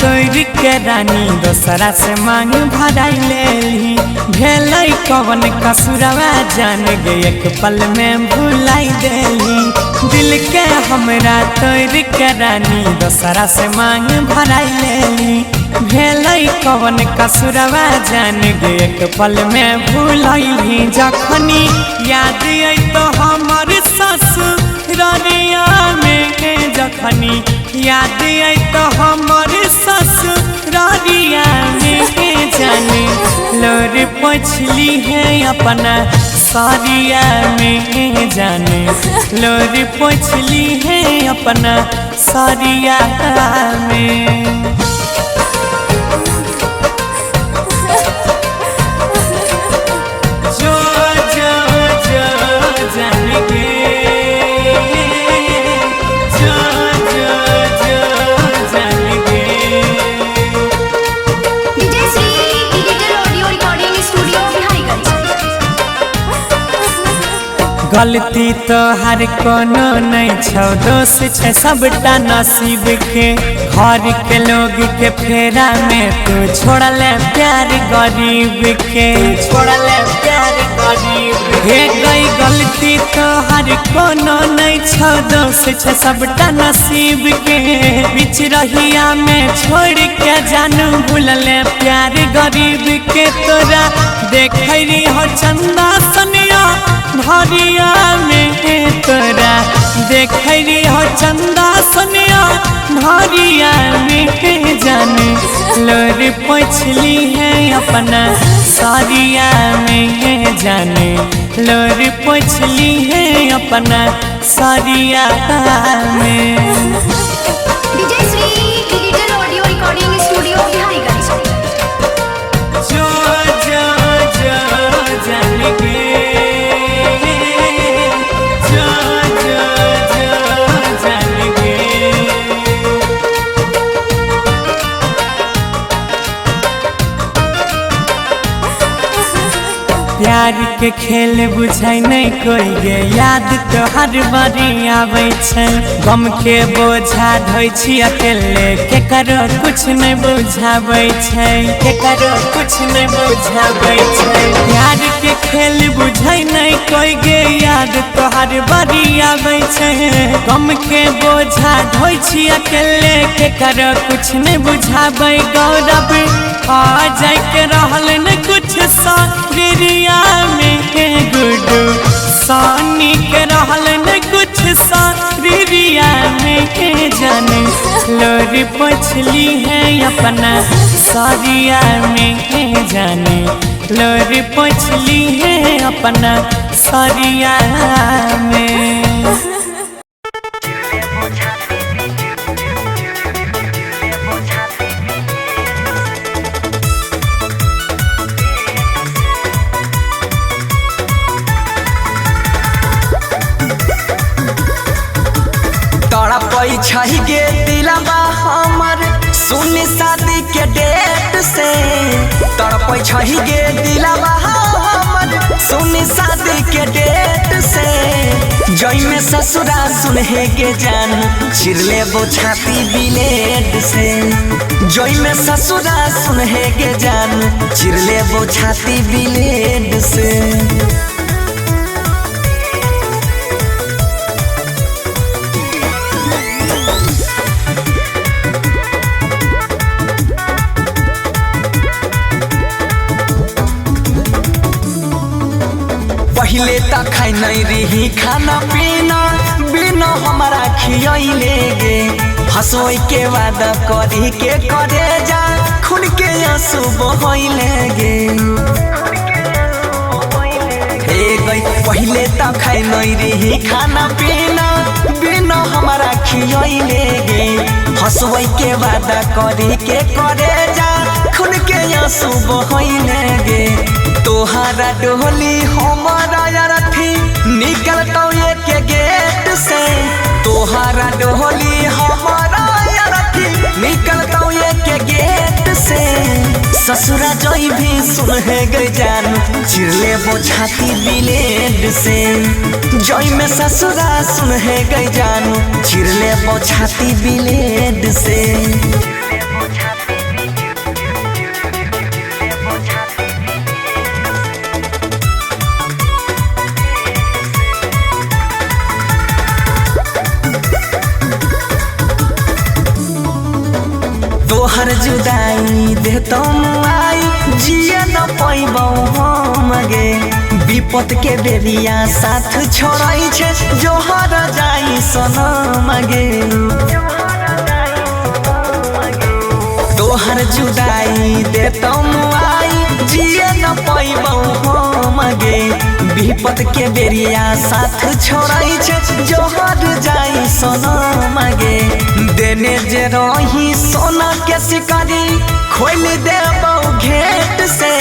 तोड़ के रानी दोसरा से मांग भराई लेली। भेलै कवन कसुरवा जान गे एक पल में भुलाई देली। दिल के हमरा तोड़ के रानी दोसरा से मांग भराई लेली। भेलै कवन कसुरवा जान गे एक पल में भुलैली। जखनी याद आई तो हमर ससुररिया में, जखनी याद आई तो हमर ससुररिया में जाने लोर पोछली है अपना सारिया में, जाने लोर पोछली है अपना सारिया में। गलती तो हर कोनो नहीं छौ, दोष छै सबटा नसीब के। घर के लोग के फेरा में तू छोड़ले प्यार गरीब के, छोड़ले प्यार गरीब के। गई गलती तो हर कोनो नहीं छौ, दोष छै सबटा नसीब के। बीच रहिया में छोड़ के जानू भूलले प्यार गरीब के। तोरा देखरी हो चंदा सनिया भरिया में, तोरा देखरी हो चंदा सनिया भरिया में जाने लोर पोछली है अपना सारिया में, जाने लोर पोछली है अपना सारिया में। प्यार के खेल बुझै नहीं कोई गे, याद तो हर बारी आबै छै। गम के बोझा ढोइ छी अकेले, केकरो कुछ नहीं बुझाबै छै, केकरो कुछ नहीं बुझाबै छै। प्यार के खेल बुझै नहीं कोई गे, याद तो हर बारी आबै छै। गम के बोझा ढोइ छी अकेले, केकरो कुछ नहीं बुझाबै। गौरव आ जाय के रहल न कुछ सारिया में, गुडू सानी के रहल न कुछ सारिया में जाने लोर पोछली है अपना सारिया में, जाने लोर पोछली है अपना सारिया में। छही गे दिलवा हमर सुन शादी के डेट से, तड़पै छही गे दिलवा हमर सुन शादी के डेट से। जई में ससुरा सुनहे के जान चिरले वो छाती ब्लेड से। जई में ससुरा सुनहे के जान चिरले वो छाती ब्लेड से। पहले तक खाई नहीं रही खाना पीना, बिना हमारा खियले गे। हंसोई के वादा करी के करे जा, खुद के आंसू बहले गे। पहले तक खाई नहीं रही खाना पीना, बिना हमारा खियले गे। हंसोई के वादा करी के करे जा, खुद के आंसू बहले गे। तोहरा डोली हमारा यारथी निकलता के गेट से। तोहरा डोली हमारा यारथी निकलता के गेट से। ससुरा जोई भी सुनहे गई जान चिरले वो छाती ब्लेड से। जोई में ससुरा सुनहे गई जान चिरले वो छाती ब्लेड से। तोहर जुदाई दे तुम आई जिए न पैबौ हम गे विपत के बेरिया साथ छोड़ै छे जोहर जाई सनम गे तोहर जुदाई दे तुम आई जिए न पैबौ हम गे विपत के बेरिया साथ छोड़ै छे जोहर जाई सनम गे देने जे रही सोना के शिकारी खोल देबौ घेट से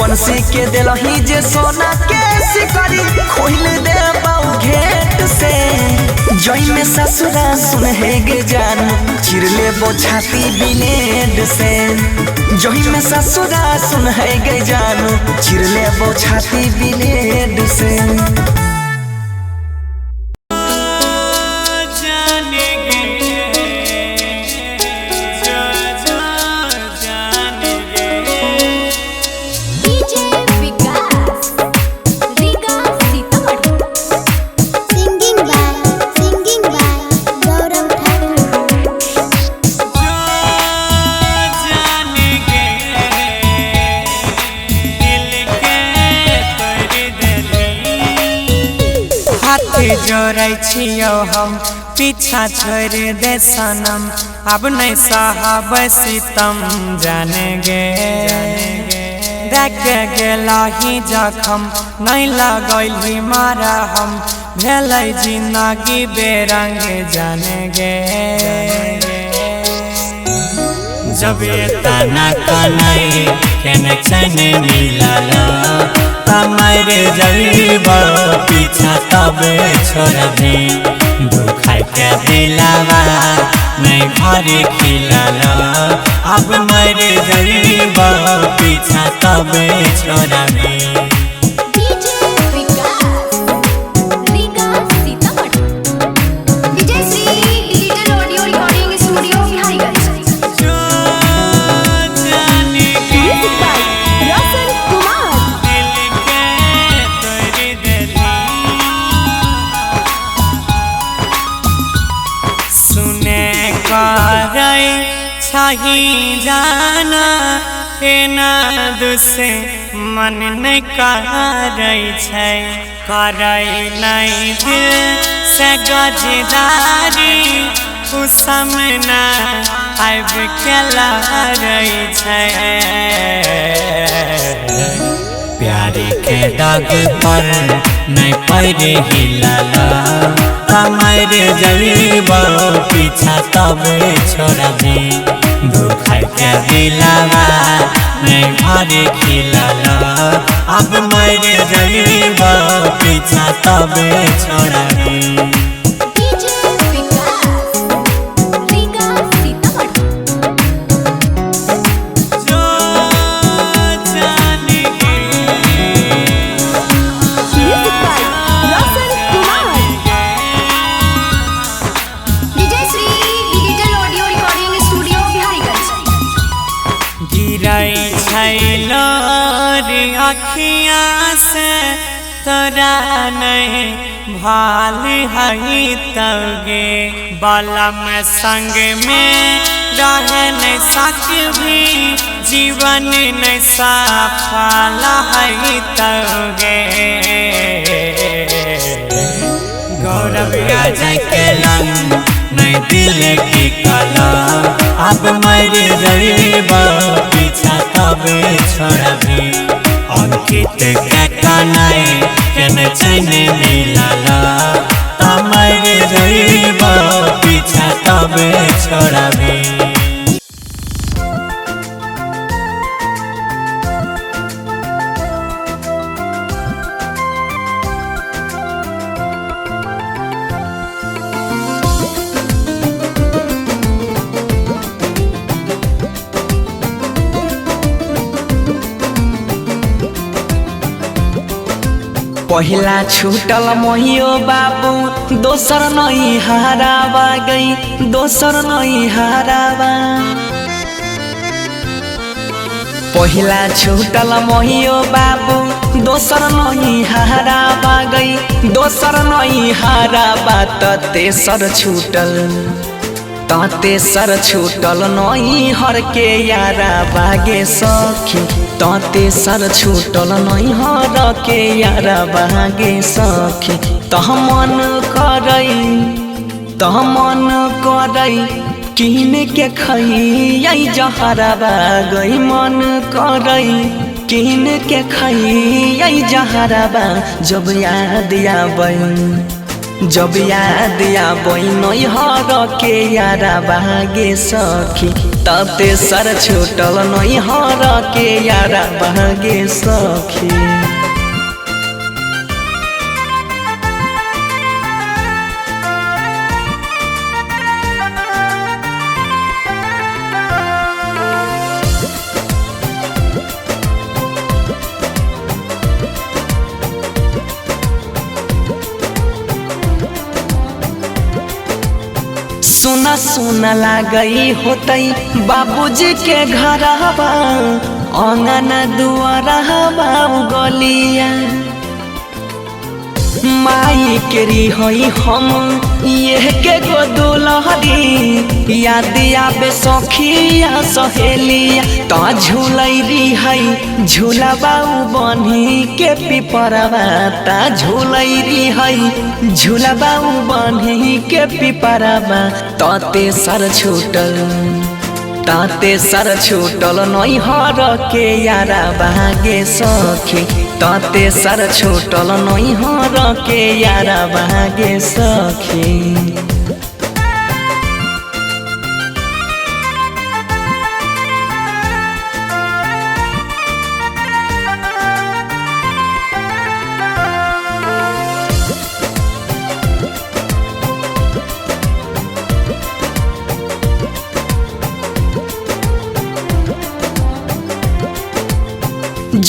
बंसी के दिलही जे सोना के शिकारी खोल देबौ घेट से जई में ससुरा सुन है गे जान चिर लेबो छाती ब्लेड से जई में ससुरा सुन है गे जान चिर लेबो छाती ब्लेड से जोरै छियौ हम पीछा छोड़ दे सनम अब नहीं साहब सितम जाने गे देख गेलही जखम नहीं लगैली मारा हम भेलै जिंदगी बेरंग जाने गे जब तना कनै कनेक्शन मिलल तमर जरीब पीछा तब छोड़बे दुखाई के दिलावा नहीं घर खिलल अब मर जरीब पीछा तब छोड़बे छही जाना एना दुसे मन नहीं करै छै करै नहीं दिल से गजदारी उ सामना आब के लहरै छै प्यार के दाग पर नहीं पैर हिलल तमर जरीब पीछा तब छोड़बे दुखाई के दिलावा नहीं घर खिलल अब मर जरीब पीछा तब छोड़बे अखियाँ से तोरा नहीं भाल हई तगे बलम संग में रह नहीं सकभी जीवन नहीं सफल हई तगे गौरव अजय के लंग नहीं दिल की कला अब मर जरीब पीछा तब छोड़बे अंकित के कनै केने चैन मिलल तमर जरीब पीछा तब छोड़बे पहिला छूटल मोहियो बाबू दोसर नहीं हरावा गई दोसर नहीं हरावा पहिला छूटल मोहियो बाबू दोसर नहीं हरावा गई दोसर नहीं हरावा त तेसर छूटल ताते सर छूटल नहीं हर के यारा बागे सखी ताते सर छूटल नहीं हर के यारा बागे सखी तह मन करई किन के खई जहरा गई मन करई किन के खई जहरा जब याद आबई नैहर के यारा बागे सखी ताते सर छूटल नैहर के यारा बागे सखी। सुना सुना लागई होतई बाबूजी के घरवा आंगन दुआरवा गलिया माई के रिहई हम ये के गो दुलहरी याद आबे सखिया सहेलिया ता झूलई रिहई झूलाबा बन्ही के पिपरवा ता झूलई रिहई झूलाबा बन्ही के पिपरवा ताते सर छूटल नैहर के यारा बागे सखी ताते सर छूटल नैहर के यारा बागे सखी।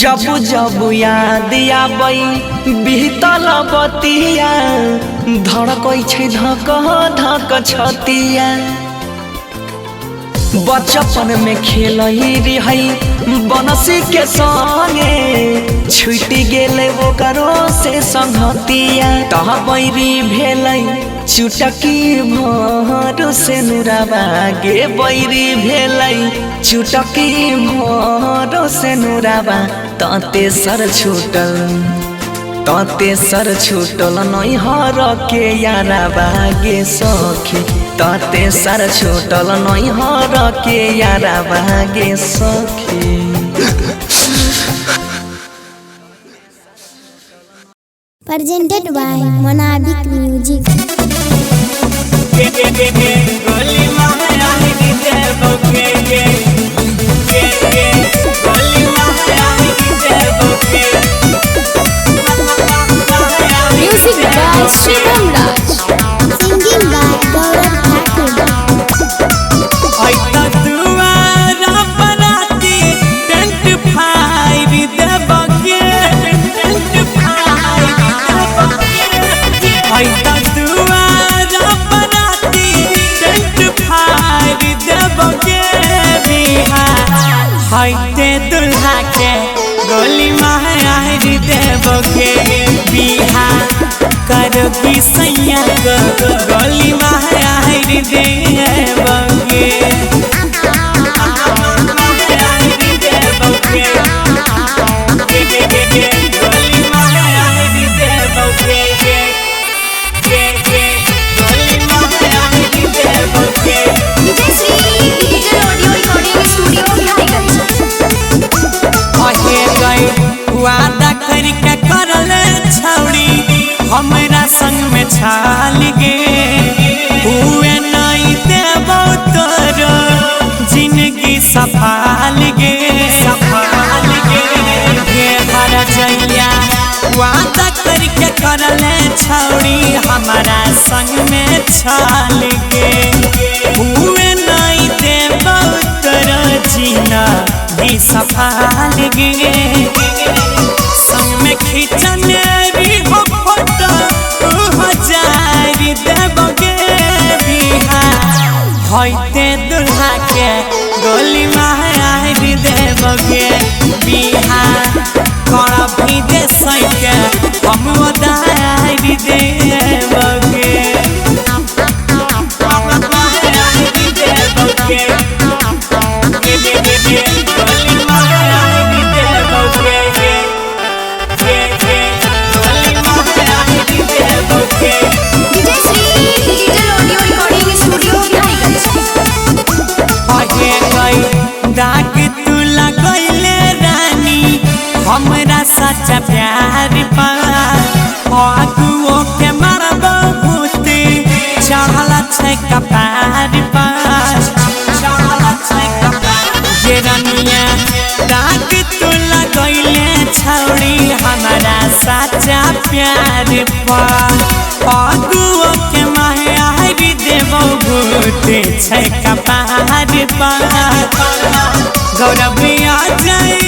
जब जब याद आबई बीतल बतिया धड़कै छै धक धक छतिया बचपन में खेलई रही बनसी के संगे छुटी गेले वो करो से संगतिया तह बैरी भेलई चुटकी भर से नुराबा गे बैरी भेलई चुटकी भर से नुराबा ताते सर छूटल नैहर के यारा बागे सखी ताते सर छूटल नैहर के यारा बागे सखी। Presented by Monabic Music. Music by Shivam Raj. Singing by Gaurav Thakur. हाइते दुल्हा के गोली मारी देवगे बिहा करोगी सैया को गोली मारी देवगे वादा करके करले छौड़ी हमरा संग में छाल गे हुए नहीं देबो तोरो जिंदगी सफाल गे हर जइया वादा करके करले छौड़ी हमरा संग में छाल गे हुए नहीं देबो तोरो जिंदगी सफाल गे संग में खींचने भी हो फोटो 2000 देबगे बिहा होइते दुल्हा के गोली मारी देबगे बिहा कड़ा भी दे सके हम उधारी देबगे साचा प्यार आगुओ के मारब भूते चढ़ला छै कपार ये रनिया दाग तू लगैले छौड़ी हमारा साचा प्यार आगुओ के मायारी देबो भूते छै कपार गौरव आ जाए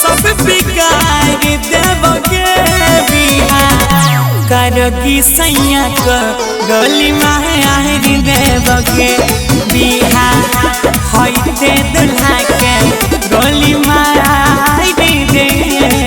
सब बिगाड़ देबोगे बिहार करोगी सैया को गोली मारी देबोगे बिहार होइते दुल्हा के गोली मारी देबोगे।